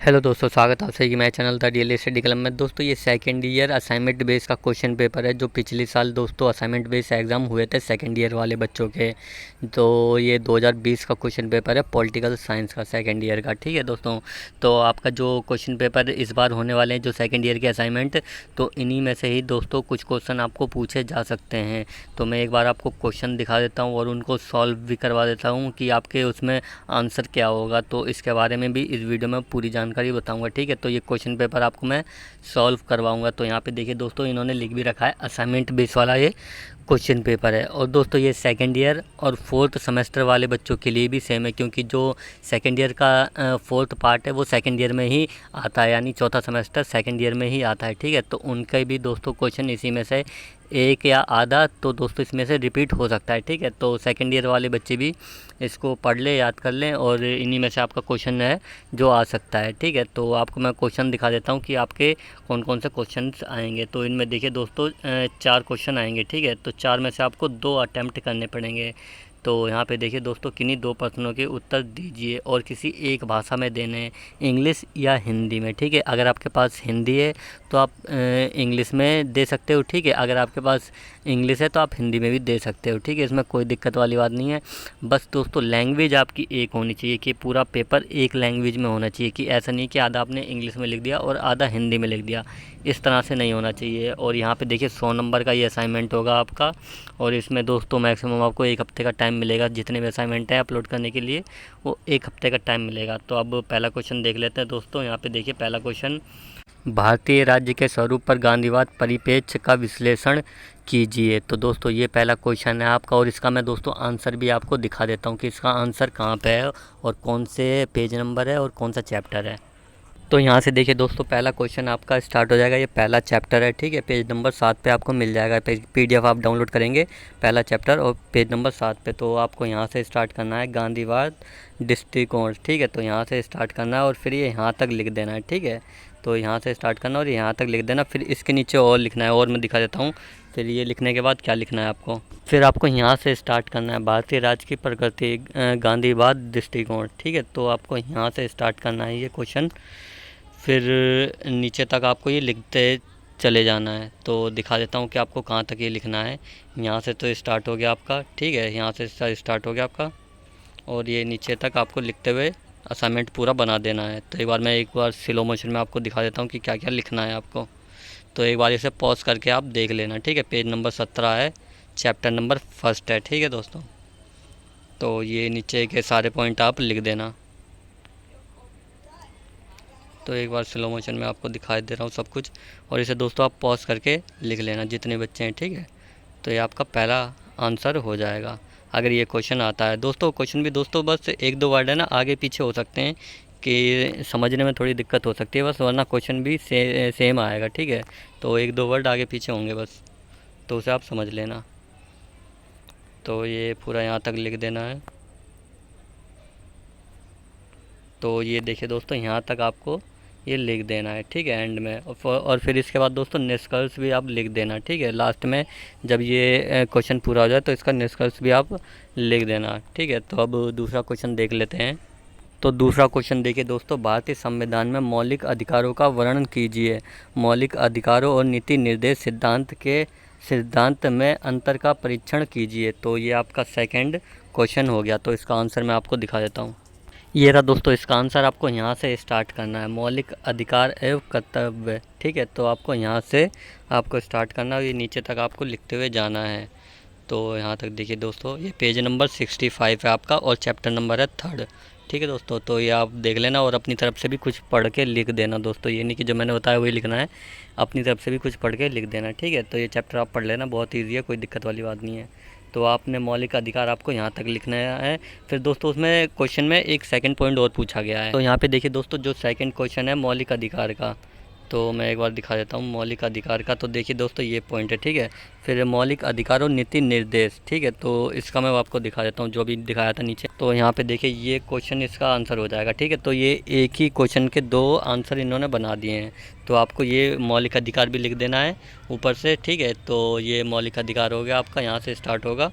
Hello दोस्तों, स्वागत है आप सभी की मेरे channel the real study club में। दोस्तों ये सेकंड ईयर असाइनमेंट बेस का क्वेश्चन पेपर है जो पिछले साल दोस्तों असाइनमेंट बेस एग्ज़ाम हुए थे सेकंड ईयर वाले बच्चों के। तो ये 2020 का क्वेश्चन पेपर है पॉलिटिकल साइंस का सेकंड ईयर का। ठीक है दोस्तों, तो आपका जो क्वेश्चन पेपर इस बार होने वाले हैं जो सेकेंड ईयर के असाइनमेंट, तो इन्हीं में से ही दोस्तों कुछ क्वेश्चन आपको पूछे जा सकते हैं। तो मैं एक बार आपको क्वेश्चन दिखा देता हूँ और उनको सॉल्व भी करवा देता हूँ कि आपके उसमें आंसर क्या होगा। तो इसके बारे में भी इस वीडियो में पूरी जानकारी बताऊंगा। ठीक है, तो ये क्वेश्चन पेपर आपको मैं सॉल्व करवाऊंगा। तो यहाँ पे देखिए दोस्तों, इन्होंने लिख भी रखा है असाइनमेंट बेस वाला ये क्वेश्चन पेपर है। और दोस्तों ये सेकेंड ईयर और फोर्थ सेमेस्टर वाले बच्चों के लिए भी सेम है, क्योंकि जो सेकेंड ईयर का फोर्थ पार्ट है वो सेकेंड ईयर में ही आता है, यानी चौथा सेमेस्टर सेकेंड ईयर में ही आता है। ठीक है, तो उनके भी दोस्तों क्वेश्चन इसी में से एक या आधा तो दोस्तों इसमें से रिपीट हो सकता है। ठीक है, तो सेकेंड ईयर वाले बच्चे भी इसको पढ़ लें, याद कर लें, और इन्हीं में से आपका क्वेश्चन है जो आ सकता है। ठीक है, तो आपको मैं क्वेश्चन दिखा देता हूँ कि आपके कौन कौन से क्वेश्चन आएंगे। तो इनमें देखिए दोस्तों, चार क्वेश्चन आएंगे। ठीक है, तो चार में से आपको दो अटैम्प्ट करने पड़ेंगे। तो यहाँ पे देखिए दोस्तों, किन्हीं दो प्रश्नों के उत्तर दीजिए और किसी एक भाषा में देने हैं, इंग्लिश या हिंदी में। ठीक है, अगर आपके पास हिंदी है तो आप इंग्लिश में दे सकते हो। ठीक है, अगर आपके पास इंग्लिश है तो आप हिंदी में भी दे सकते हो। ठीक है, इसमें कोई दिक्कत वाली बात नहीं है। बस दोस्तों लैंग्वेज आपकी एक होनी चाहिए, कि पूरा पेपर एक लैंग्वेज में होना चाहिए, कि ऐसा नहीं कि आधा आपने इंग्लिश में लिख दिया और आधा हिंदी में लिख दिया, इस तरह से नहीं होना चाहिए। और यहाँ पे देखिए 100 नंबर का ये असाइनमेंट होगा आपका, और इसमें दोस्तों मैक्सिमम आपको एक हफ्ते का टाइम मिलेगा। जितने भी असाइनमेंट है अपलोड करने के लिए वो एक हफ्ते का टाइम मिलेगा। तो अब पहला क्वेश्चन देख लेते हैं दोस्तों। यहाँ पे देखिए पहला क्वेश्चन, भारतीय राज्य के स्वरूप पर गांधीवाद परिप्रेक्ष्य का विश्लेषण कीजिए। तो दोस्तों ये पहला क्वेश्चन है आपका, और इसका मैं दोस्तों आंसर भी आपको दिखा देता हूँ कि इसका आंसर कहाँ पे है और कौन से पेज नंबर है और कौन सा चैप्टर है। तो यहाँ से देखिए दोस्तों, पहला क्वेश्चन आपका स्टार्ट हो जाएगा। ये पहला चैप्टर है। ठीक है, पेज नंबर 7 पे आपको मिल जाएगा। PDF आप डाउनलोड करेंगे पहला चैप्टर और पेज नंबर 7 पे। तो आपको यहाँ से स्टार्ट करना है, गांधीवाद दृष्टिकोण। ठीक है, तो यहाँ से स्टार्ट करना है और फिर ये यहाँ तक लिख देना है। ठीक है, तो यहाँ से स्टार्ट करना और यहाँ तक लिख देना, फिर इसके नीचे और लिखना है, और मैं दिखा देता हूँ। फिर ये लिखने के बाद क्या लिखना है आपको, फिर आपको यहाँ से स्टार्ट करना है, भारतीय राज्य की प्रगति गांधीवाद दृष्टिकोण। ठीक है, तो आपको यहाँ से स्टार्ट करना है ये क्वेश्चन, फिर नीचे तक आपको ये लिखते चले जाना है। तो दिखा देता हूँ कि आपको कहाँ तक ये लिखना है। यहाँ से तो स्टार्ट हो गया आपका। ठीक है, यहाँ से स्टार्ट हो गया आपका, और ये नीचे तक आपको लिखते हुए असाइनमेंट पूरा बना देना है। तो एक बार स्लो मोशन में आपको दिखा देता हूँ कि क्या क्या लिखना है आपको। तो एक बार इसे पॉज करके आप देख लेना। ठीक है, पेज नंबर 17 है, चैप्टर नंबर 1 है। ठीक है दोस्तों, तो ये नीचे के सारे पॉइंट आप लिख देना। तो एक बार स्लो मोशन में आपको दिखाई दे रहा हूँ सब कुछ, और इसे दोस्तों आप पॉज करके लिख लेना जितने बच्चे हैं। ठीक है, तो ये आपका पहला आंसर हो जाएगा अगर ये क्वेश्चन आता है। दोस्तों क्वेश्चन भी दोस्तों बस एक दो वर्ड है ना आगे पीछे हो सकते हैं, कि समझने में थोड़ी दिक्कत हो सकती है बस, वरना क्वेश्चन भी सेम आएगा। ठीक है, तो एक दो वर्ड आगे पीछे होंगे बस, तो उसे आप समझ लेना। तो ये पूरा यहाँ तक लिख देना है। तो ये देखिए दोस्तों, यहाँ तक आपको ये लिख देना है। ठीक है, एंड में, और फिर इसके बाद दोस्तों निष्कर्ष भी आप लिख देना। ठीक है, लास्ट में जब ये क्वेश्चन पूरा हो जाए तो इसका निष्कर्ष भी आप लिख देना। ठीक है, तो अब दूसरा क्वेश्चन देख लेते हैं। तो दूसरा क्वेश्चन देखिए दोस्तों, भारतीय संविधान में मौलिक अधिकारों का वर्णन कीजिए। मौलिक अधिकारों और नीति निर्देश सिद्धांत में अंतर का परीक्षण कीजिए। तो ये आपका सेकंड क्वेश्चन हो गया। तो इसका आंसर मैं आपको दिखा देता हूँ। ये रहा दोस्तों इसका आंसर, आपको यहाँ से स्टार्ट करना है, मौलिक अधिकार एवं कर्तव्य। ठीक है, तो आपको यहाँ से आपको स्टार्ट करना है, ये नीचे तक आपको लिखते हुए जाना है। तो यहाँ तक देखिए दोस्तों, ये पेज नंबर 65 है आपका, और चैप्टर नंबर है 3। ठीक है दोस्तों, तो ये आप देख लेना और अपनी तरफ से भी कुछ पढ़ के लिख देना दोस्तों। ये नहीं कि जो मैंने बताया वही लिखना है, अपनी तरफ से भी कुछ पढ़ के लिख देना। ठीक है, तो ये चैप्टर आप पढ़ लेना, बहुत ईजी है, कोई दिक्कत वाली बात नहीं है। तो आपने मौलिक अधिकार आपको यहाँ तक लिखना है। फिर दोस्तों उसमें क्वेश्चन में एक सेकंड पॉइंट और पूछा गया है। तो यहाँ पे देखिए दोस्तों, जो सेकंड क्वेश्चन है मौलिक अधिकार का, तो मैं एक बार दिखा देता हूँ मौलिक अधिकार का। तो देखिए दोस्तों ये पॉइंट है। ठीक है, फिर मौलिक अधिकार और नीति निर्देश। ठीक है, तो इसका मैं आपको दिखा देता हूँ जो भी दिखाया था नीचे। तो यहाँ पे देखिए ये क्वेश्चन इसका आंसर हो जाएगा। ठीक है, तो ये एक ही क्वेश्चन के दो आंसर इन्होंने बना दिए हैं। तो आपको ये मौलिक अधिकार भी लिख देना है ऊपर से। ठीक है, तो ये मौलिक अधिकार हो गया आपका, यहाँ से स्टार्ट होगा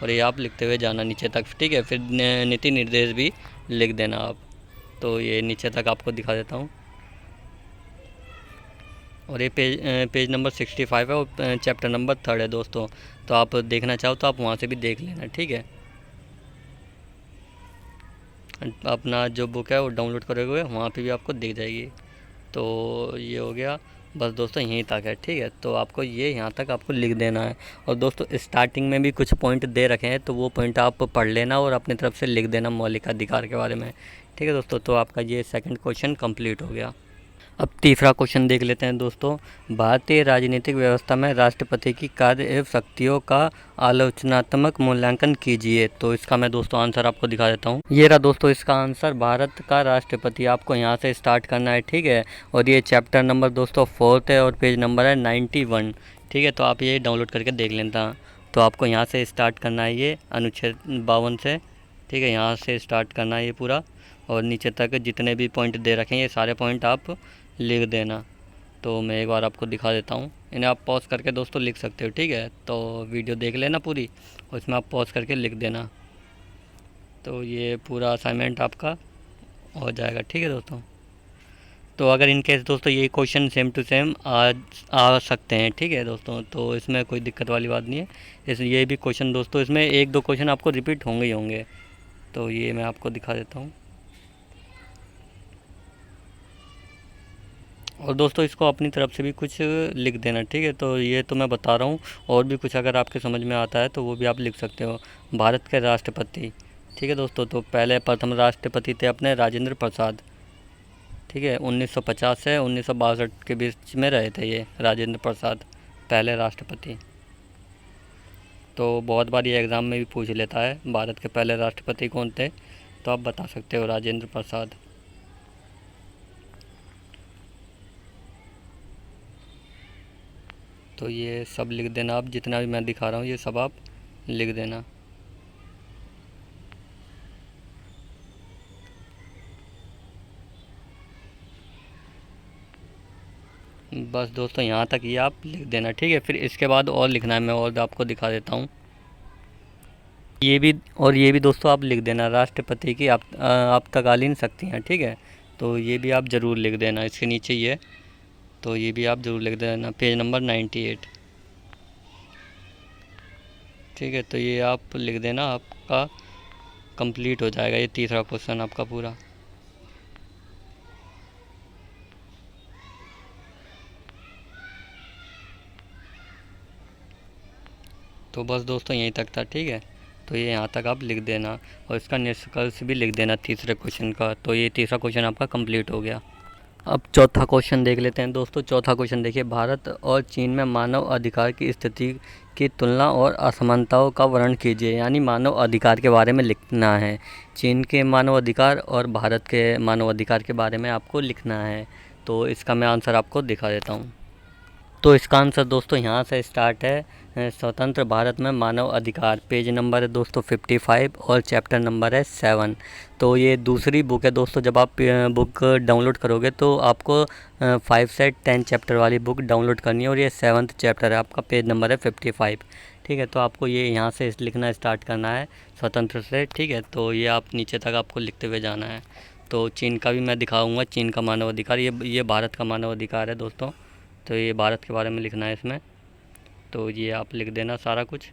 और ये आप लिखते हुए जाना नीचे तक। ठीक है, फिर नीति निर्देश भी लिख देना आप। तो ये नीचे तक आपको दिखा देता हूँ। और ये पेज नंबर 65 है और चैप्टर नंबर 3 है दोस्तों। तो आप देखना चाहो तो आप वहाँ से भी देख लेना, ठीक है। अपना जो बुक है वो डाउनलोड करोगे वहाँ पे भी आपको दिख जाएगी। तो ये हो गया। बस दोस्तों यहीं तक है, ठीक है। तो आपको ये यहाँ तक आपको लिख देना है। और दोस्तों स्टार्टिंग में भी कुछ पॉइंट दे रखे हैं, तो वो पॉइंट आप पढ़ लेना और अपनी तरफ से लिख देना मौलिक अधिकार के बारे में, ठीक है दोस्तों। तो आपका ये सेकंड क्वेश्चन कंप्लीट हो गया। अब तीसरा क्वेश्चन देख लेते हैं दोस्तों। भारतीय राजनीतिक व्यवस्था में राष्ट्रपति की कार्य एवं शक्तियों का आलोचनात्मक मूल्यांकन कीजिए। तो इसका मैं दोस्तों आंसर आपको दिखा देता हूँ। ये रहा दोस्तों इसका आंसर, भारत का राष्ट्रपति। आपको यहाँ से स्टार्ट करना है, ठीक है। और ये चैप्टर नंबर दोस्तों 4 है और पेज नंबर है 91, ठीक है। तो आप ये डाउनलोड करके देख लेना। तो आपको यहाँ से स्टार्ट करना है, ये अनुच्छेद 52 से, ठीक है। यहाँ से स्टार्ट करना है ये पूरा, और नीचे तक जितने भी पॉइंट दे रखे हैं ये सारे पॉइंट आप लिख देना। तो मैं एक बार आपको दिखा देता हूँ। इन्हें आप पॉज करके दोस्तों लिख सकते हो, ठीक है। तो वीडियो देख लेना पूरी और इसमें आप पॉज करके लिख देना। तो ये पूरा असाइनमेंट आपका हो जाएगा, ठीक है दोस्तों। तो अगर इन केस दोस्तों ये क्वेश्चन सेम टू सेम आ सकते हैं, ठीक है दोस्तों। तो इसमें कोई दिक्कत वाली बात नहीं है। ये भी क्वेश्चन दोस्तों इसमें 1-2 क्वेश्चन आपको रिपीट होंगे ही होंगे। तो ये मैं आपको दिखा देता हूँ। और दोस्तों इसको अपनी तरफ से भी कुछ लिख देना, ठीक है। तो ये तो मैं बता रहा हूँ, और भी कुछ अगर आपके समझ में आता है तो वो भी आप लिख सकते हो। भारत के राष्ट्रपति, ठीक है दोस्तों। तो पहले प्रथम राष्ट्रपति थे अपने राजेंद्र प्रसाद, ठीक है। 1950 से 1962 के बीच में रहे थे ये राजेंद्र प्रसाद, पहले राष्ट्रपति। तो बहुत बार ये एग्ज़ाम में भी पूछ लेता है भारत के पहले राष्ट्रपति कौन थे, तो आप बता सकते हो राजेंद्र प्रसाद। तो ये सब लिख देना आप, जितना भी मैं दिखा रहा हूँ ये सब आप लिख देना। बस दोस्तों यहाँ तक ये आप लिख देना, ठीक है। फिर इसके बाद और लिखना है, मैं और आपको दिखा देता हूँ। ये भी दोस्तों आप लिख देना, राष्ट्रपति की आपातकालीन शक्तियाँ, ठीक है। तो ये भी आप ज़रूर लिख देना इसके नीचे ये। तो ये भी आप ज़रूर लिख देना, पेज नंबर 98, ठीक है। तो ये आप लिख देना, आपका कंप्लीट हो जाएगा ये तीसरा क्वेश्चन आपका पूरा। तो बस दोस्तों यहीं तक था, ठीक है। तो ये यहाँ तक आप लिख देना और इसका निष्कर्ष भी लिख देना तीसरे क्वेश्चन का। तो ये तीसरा क्वेश्चन आपका कंप्लीट हो गया। अब चौथा क्वेश्चन देख लेते हैं दोस्तों। चौथा क्वेश्चन देखिए, भारत और चीन में मानव अधिकार की स्थिति की तुलना और असमानताओं का वर्णन कीजिए। यानी मानव अधिकार के बारे में लिखना है। चीन के मानव अधिकार और भारत के मानव अधिकार के बारे में आपको लिखना है। तो इसका मैं आंसर आपको दिखा देता हूँ। तो इसका आंसर दोस्तों यहाँ से स्टार्ट है। स्वतंत्र भारत में मानव अधिकार, पेज नंबर है दोस्तों 55 और चैप्टर नंबर है 7। तो ये दूसरी बुक है दोस्तों। जब आप बुक डाउनलोड करोगे तो आपको 5 से 10 चैप्टर वाली बुक डाउनलोड करनी है, और ये 7th चैप्टर है आपका, पेज नंबर है 55, ठीक है। तो आपको ये यहाँ से लिखना स्टार्ट करना है स्वतंत्र से, ठीक है। तो ये आप नीचे तक आपको लिखते हुए जाना है। तो चीन का भी मैं दिखाऊँगा, चीन का मानव अधिकार, ये भारत का मानव अधिकार है दोस्तों। तो ये भारत के बारे में लिखना है इसमें। तो ये आप लिख देना सारा कुछ,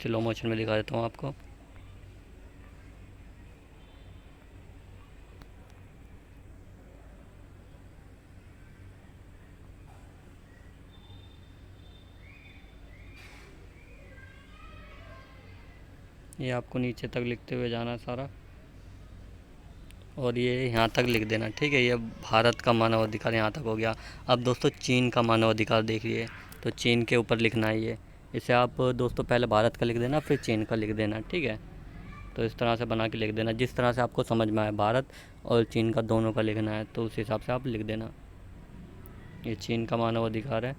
स्लो मोशन में दिखा देता हूँ आपको। ये आपको नीचे तक लिखते हुए जाना सारा, और ये यहाँ तक लिख देना, ठीक है। ये भारत का मानव अधिकार यहाँ तक हो गया। अब दोस्तों चीन का मानव अधिकार देखिए। तो चीन के ऊपर लिखना है ये। इसे आप दोस्तों पहले भारत का लिख देना, फिर चीन का लिख देना, ठीक है। तो इस तरह से बना के लिख देना, जिस तरह से आपको समझ में आए। भारत और चीन का दोनों का लिखना है, तो उस हिसाब से आप लिख देना। ये चीन का मानव अधिकार है।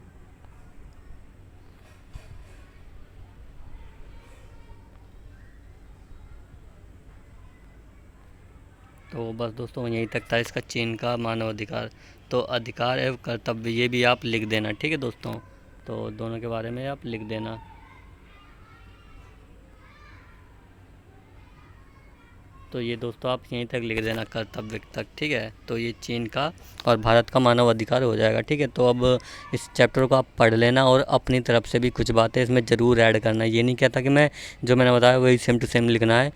तो बस दोस्तों यहीं तक था इसका, चीन का मानव अधिकार। तो अधिकार एवं कर्तव्य ये भी आप लिख देना, ठीक है दोस्तों। तो दोनों के बारे में आप लिख देना। तो ये दोस्तों आप यहीं तक लिख देना कर्तव्य तक, ठीक है। तो ये चीन का और भारत का मानव अधिकार हो जाएगा, ठीक है। तो अब इस चैप्टर को आप पढ़ लेना और अपनी तरफ से भी कुछ बातें इसमें ज़रूर ऐड करना। ये नहीं कहता कि मैं जो मैंने बताया वही सेम टू सेम लिखना है,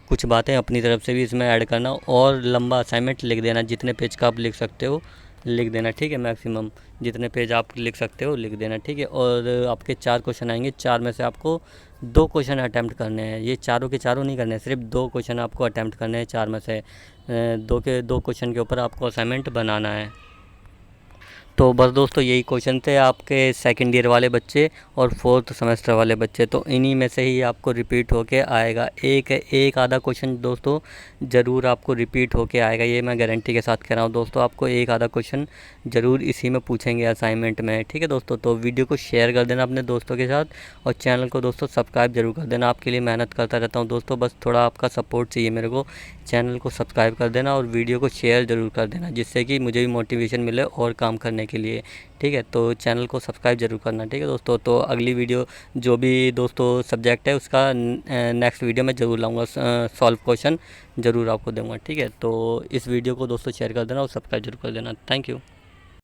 कुछ बातें अपनी तरफ से भी इसमें ऐड करना और लंबा असाइनमेंट लिख देना, जितने पेज का आप लिख सकते हो लिख देना, ठीक है। मैक्सिमम जितने पेज आप लिख सकते हो लिख देना, ठीक है। और आपके 4 क्वेश्चन आएंगे, 4 में से आपको 2 क्वेश्चन अटैम्प्ट करने हैं। ये चारों के चारों नहीं करने हैं, सिर्फ 2 क्वेश्चन आपको अटैम्प्ट करने हैं 4 में से। 2 क्वेश्चन के ऊपर आपको असाइनमेंट बनाना है। तो बस दोस्तों यही क्वेश्चन थे आपके सेकंड ईयर वाले बच्चे और 4th सेमेस्टर वाले बच्चे। तो इन्हीं में से ही आपको रिपीट होके आएगा, एक आधा क्वेश्चन दोस्तों ज़रूर आपको रिपीट होके आएगा, ये मैं गारंटी के साथ कह रहा हूँ दोस्तों। आपको एक आधा क्वेश्चन ज़रूर इसी में पूछेंगे असाइनमेंट में, ठीक है दोस्तों। तो वीडियो को शेयर कर देना अपने दोस्तों के साथ और चैनल को दोस्तों सब्सक्राइब जरूर कर देना। आपके लिए मेहनत करता रहता हूँ दोस्तों, बस थोड़ा आपका सपोर्ट चाहिए मेरे को। चैनल को सब्सक्राइब कर देना और वीडियो को शेयर ज़रूर कर देना, जिससे कि मुझे भी मोटिवेशन मिले और काम करने के लिए, ठीक है। तो चैनल को सब्सक्राइब जरूर करना, ठीक है दोस्तों। तो अगली वीडियो जो भी दोस्तों सब्जेक्ट है उसका नेक्स्ट वीडियो में ज़रूर लाऊंगा, सॉल्व क्वेश्चन ज़रूर आपको दूंगा, ठीक है। तो इस वीडियो को दोस्तों शेयर कर देना और सब्सक्राइब जरूर कर देना। Thank you.